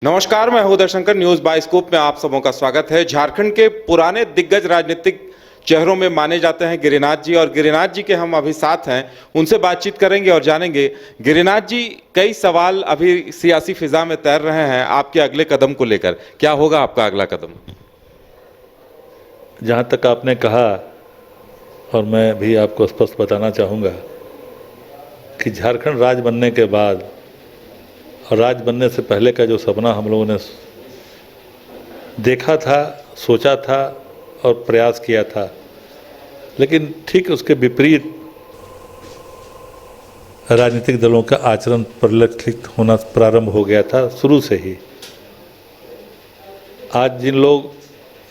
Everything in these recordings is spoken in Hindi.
नमस्कार, मैं हूं दर्शंकर। न्यूज बाइस्कोप में आप सबों का स्वागत है। झारखंड के पुराने दिग्गज राजनीतिक चेहरों में माने जाते हैं गिरिनाथ जी, और गिरिनाथ जी के हम अभी साथ हैं। उनसे बातचीत करेंगे और जानेंगे। गिरिनाथ जी, कई सवाल अभी सियासी फिजा में तैर रहे हैं आपके अगले कदम को लेकर। क्या होगा आपका अगला कदम? जहाँ तक आपने कहा, और मैं भी आपको स्पष्ट बताना चाहूँगा कि झारखंड राज्य बनने के बाद और राज्य बनने से पहले का जो सपना हम लोगों ने देखा था, सोचा था और प्रयास किया था, लेकिन ठीक उसके विपरीत राजनीतिक दलों का आचरण परिलक्षित होना प्रारंभ हो गया था शुरू से ही। आज जिन लोग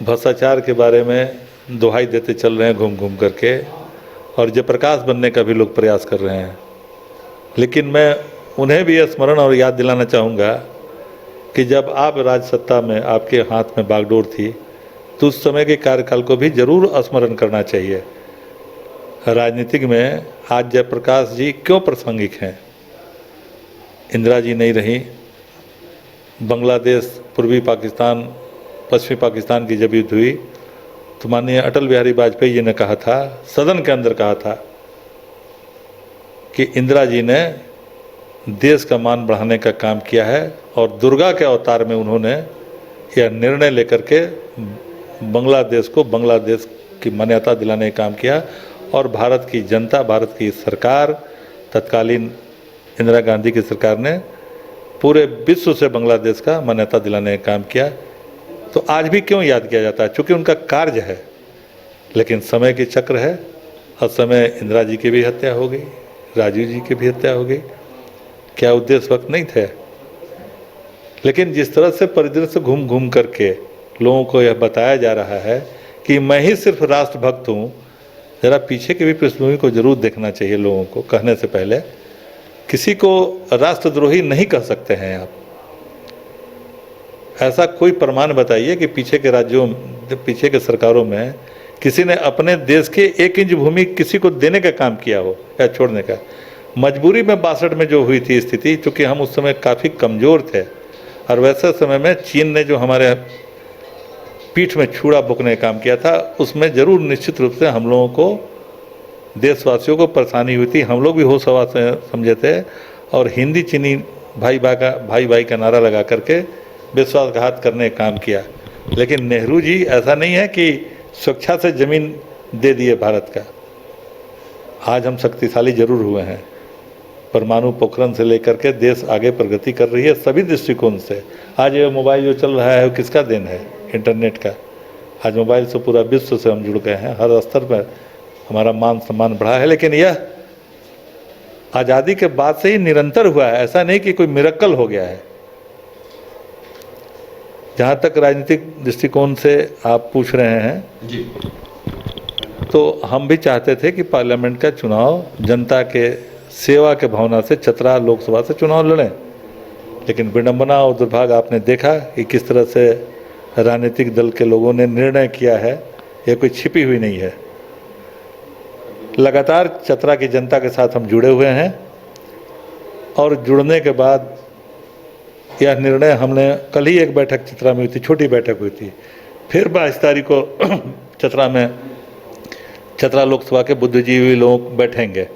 भ्रष्टाचार के बारे में दुहाई देते चल रहे हैं घूम घूम करके, और जयप्रकाश बनने का भी लोग प्रयास कर रहे हैं, लेकिन मैं उन्हें भी स्मरण और याद दिलाना चाहूँगा कि जब आप राज सत्ता में, आपके हाथ में बागडोर थी, तो उस समय के कार्यकाल को भी जरूर स्मरण करना चाहिए। राजनीतिक में आज जयप्रकाश जी क्यों प्रासंगिक हैं? इंदिरा जी नहीं रही, बांग्लादेश, पूर्वी पाकिस्तान, पश्चिमी पाकिस्तान की जब युद्ध हुई तो माननीय अटल बिहारी वाजपेयी जी ने कहा था, सदन के अंदर कहा था कि इंदिरा जी ने देश का मान बढ़ाने का काम किया है, और दुर्गा के अवतार में उन्होंने यह निर्णय लेकर के बांग्लादेश को बांग्लादेश की मान्यता दिलाने का काम किया, और भारत की जनता, भारत की सरकार, तत्कालीन इंदिरा गांधी की सरकार ने पूरे विश्व से बांग्लादेश का मान्यता दिलाने का काम किया। तो आज भी क्यों याद किया जाता है? चूँकि उनका कार्य है, लेकिन समय की चक्र है। हर समय इंदिरा जी की भी हत्या हो गई, राजीव जी की भी हत्या हो गई। क्या उद्देश्य वक्त नहीं थे? लेकिन जिस तरह से परिदृश्य घूम घूम करके लोगों को यह बताया जा रहा है कि मैं ही सिर्फ राष्ट्रभक्त हूँ, ज़रा पीछे की भी पृष्ठभूमि को जरूर देखना चाहिए लोगों को। कहने से पहले किसी को राष्ट्रद्रोही नहीं कह सकते हैं आप। ऐसा कोई प्रमाण बताइए कि पीछे के राज्यों, पीछे के सरकारों में किसी ने अपने देश के 1 इंच भूमि किसी को देने का काम किया हो या छोड़ने का। मजबूरी में 62 में जो हुई थी स्थिति, चूँकि हम उस समय काफ़ी कमज़ोर थे, और वैसे समय में चीन ने जो हमारे पीठ में छुरा भोंकने का काम किया था, उसमें ज़रूर निश्चित रूप से हम लोगों को, देशवासियों को परेशानी हुई थी। हम लोग भी होश हवास से समझे थे, और हिंदी चीनी भाई भाई का नारा लगा करके विश्वासघात करने का काम किया। लेकिन नेहरू जी ऐसा नहीं है कि स्वेच्छा से ज़मीन दे दिए भारत का। आज हम शक्तिशाली जरूर हुए हैं, परमाणु पोखरण से लेकर के देश आगे प्रगति कर रही है सभी दृष्टिकोण से। आज ये मोबाइल जो चल रहा है वो किसका देन है? इंटरनेट का। आज मोबाइल से पूरा विश्व से हम जुड़ गए हैं, हर स्तर पर हमारा मान सम्मान बढ़ा है। लेकिन यह आज़ादी के बाद से ही निरंतर हुआ है, ऐसा नहीं कि कोई मिरेकल हो गया है। जहाँ तक राजनीतिक दृष्टिकोण से आप पूछ रहे हैं जी, तो हम भी चाहते थे कि पार्लियामेंट का चुनाव जनता के सेवा के भावना से चतरा लोकसभा से चुनाव लड़ें, लेकिन विडंबना और दुर्भाग्य आपने देखा कि किस तरह से राजनीतिक दल के लोगों ने निर्णय किया है। यह कोई छिपी हुई नहीं है। लगातार चतरा की जनता के साथ हम जुड़े हुए हैं, और जुड़ने के बाद यह निर्णय हमने, कल ही एक बैठक चतरा में हुई थी, छोटी बैठक हुई थी, फिर 22 तारीख को चतरा में, चतरा लोकसभा के बुद्धिजीवी लोग बैठेंगे,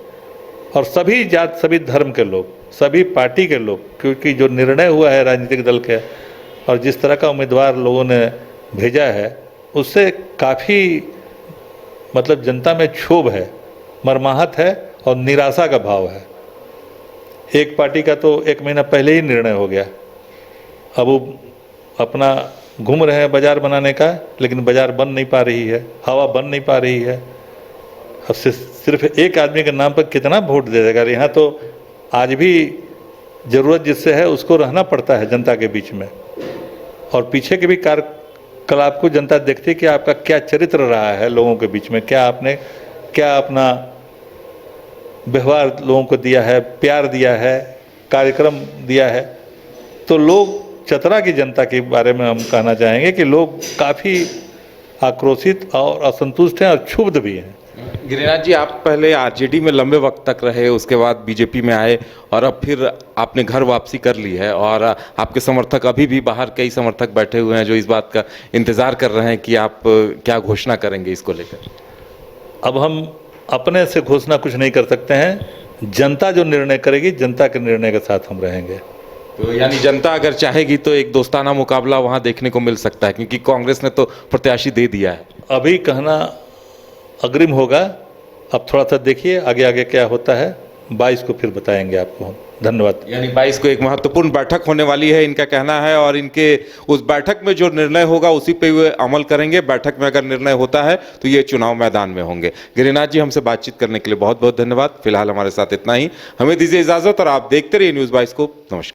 और सभी जात, सभी धर्म के लोग, सभी पार्टी के लोग, क्योंकि जो निर्णय हुआ है राजनीतिक दल के और जिस तरह का उम्मीदवार लोगों ने भेजा है, उससे काफ़ी मतलब जनता में क्षोभ है, मर्माहत है और निराशा का भाव है। एक पार्टी का तो 1 महीना पहले ही निर्णय हो गया। अब वो अपना घूम रहे हैं बाजार बनाने का, लेकिन बाजार बन नहीं पा रही है, हवा बन नहीं पा रही है। अब सिर्फ एक आदमी के नाम पर कितना वोट दे देगा? यहाँ तो आज भी ज़रूरत जिससे है उसको रहना पड़ता है जनता के बीच में, और पीछे के भी कार्यकलाप को जनता देखती है कि आपका क्या चरित्र रहा है लोगों के बीच में, क्या आपने क्या अपना व्यवहार लोगों को दिया है, प्यार दिया है, कार्यक्रम दिया है। तो लोग, चतरा की जनता के बारे में हम कहना चाहेंगे कि लोग काफ़ी आक्रोशित और असंतुष्ट हैं और क्षुब्ध भी हैं। गिरिराज जी, आप पहले आरजेडी में लंबे वक्त तक रहे, उसके बाद बीजेपी में आए और अब फिर आपने घर वापसी कर ली है और आपके समर्थक अभी भी बाहर कई समर्थक बैठे हुए हैं जो इस बात का इंतजार कर रहे हैं कि आप क्या घोषणा करेंगे इसको लेकर। अब हम अपने से घोषणा कुछ नहीं कर सकते हैं, जनता जो निर्णय करेगी, जनता के निर्णय के साथ हम रहेंगे। तो यानी जनता अगर चाहेगी तो एक दोस्ताना मुकाबला वहां देखने को मिल सकता है, क्योंकि कांग्रेस ने तो प्रत्याशी दे दिया है। अभी कहना अग्रिम होगा, अब थोड़ा सा देखिए आगे आगे क्या होता है, 22 को फिर बताएंगे आपको हम। धन्यवाद। यानी 22 को एक महत्वपूर्ण बैठक होने वाली है, इनका कहना है, और इनके उस बैठक में जो निर्णय होगा उसी पे वे अमल करेंगे। बैठक में अगर निर्णय होता है तो ये चुनाव मैदान में होंगे। गिरिनाथ जी, हमसे बातचीत करने के लिए बहुत बहुत धन्यवाद। फिलहाल हमारे साथ इतना ही, हमें दीजिए इजाजत और आप देखते रहिए न्यूज़ 22 को। नमस्कार।